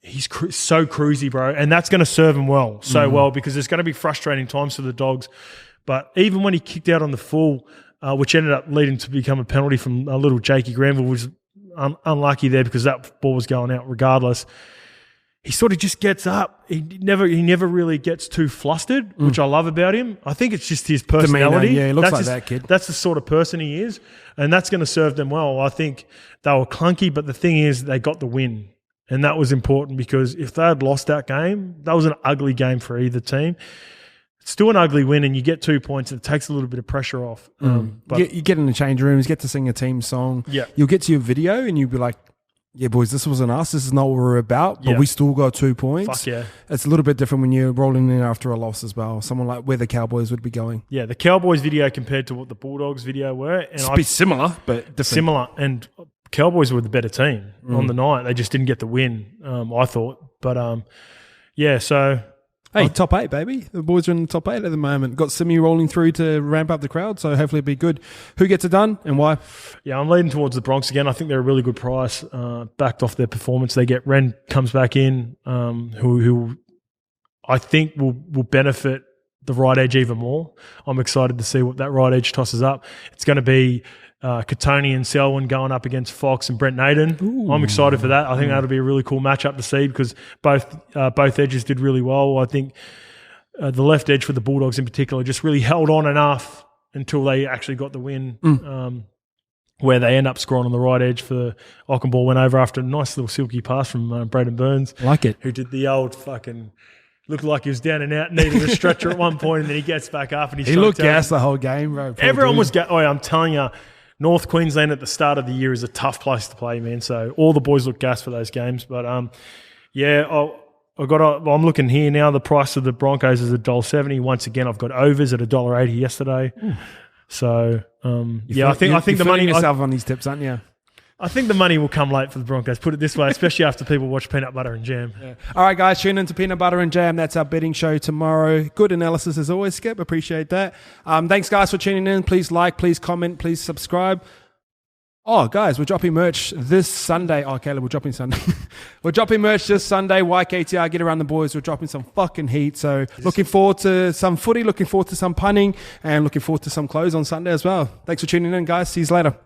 He's so cruisy, bro, and that's going to serve him well, well, because there's going to be frustrating times for the Dogs. But even when he kicked out on the full, which ended up leading to become a penalty from a little Jakey Granville, was unlucky there because that ball was going out regardless. He sort of just gets up. He never really gets too flustered, which I love about him. I think it's just his personality. Demeanor, yeah, he looks like that kid. That's the sort of person he is, and that's going to serve them well. I think they were clunky, but the thing is they got the win, and that was important because if they had lost that game, that was an ugly game for either team. It's still an ugly win, and you get 2 points, and it takes a little bit of pressure off. But you get in the change rooms, get to sing a team song. Yeah. You'll get to your video, and you'll be like, yeah, boys, this wasn't us. This is not what we're about, but we still got 2 points. Fuck yeah. It's a little bit different when you're rolling in after a loss as well. Someone like where the Cowboys would be going. Yeah, the Cowboys video compared to what the Bulldogs video were. It's a bit similar, but different. Similar, and Cowboys were the better team on the night. They just didn't get the win, I thought. But, yeah, so... Hey, top 8, baby. The boys are in the top 8 at the moment. Got Simi rolling through to ramp up the crowd, so hopefully it'll be good. Who gets it done and why? Yeah, I'm leading towards the Bronx again. I think they're a really good price, backed off their performance. They get Wren comes back in, who I think will benefit the right edge even more. I'm excited to see what that right edge tosses up. It's going to be Katoni and Selwyn going up against Fox and Brent Naden. Ooh. I'm excited for that. I think that'll be a really cool matchup to see because both edges did really well. I think the left edge for the Bulldogs in particular just really held on enough until they actually got the win, where they end up scoring on the right edge for Ockenball went over after a nice little silky pass from Braden Burns. Like it. Who did the old fucking... Looked like he was down and out, needed a stretcher at one point, and then he gets back up and he looked gassed the whole game, bro. Everyone was gassed. Oh, I'm telling you, North Queensland at the start of the year is a tough place to play, man. So all the boys look gassed for those games. But yeah, I'm looking here now. The price of the Broncos is $1.70. Once again, I've got overs at $1.80 yesterday. Ooh. So I think the money. Yourself on these tips, aren't you? I think the money will come late for the Broncos, put it this way, especially after people watch Peanut Butter and Jam. Yeah. All right, guys, tune in to Peanut Butter and Jam. That's our betting show tomorrow. Good analysis as always, Skip. Appreciate that. Thanks, guys, for tuning in. Please like, please comment, please subscribe. Oh, guys, we're dropping merch this Sunday. Oh, Caleb, we're dropping Sunday. We're dropping merch this Sunday. YKTR, get around the boys. We're dropping some fucking heat. So looking forward to some footy, looking forward to some punning, and looking forward to some clothes on Sunday as well. Thanks for tuning in, guys. See you later.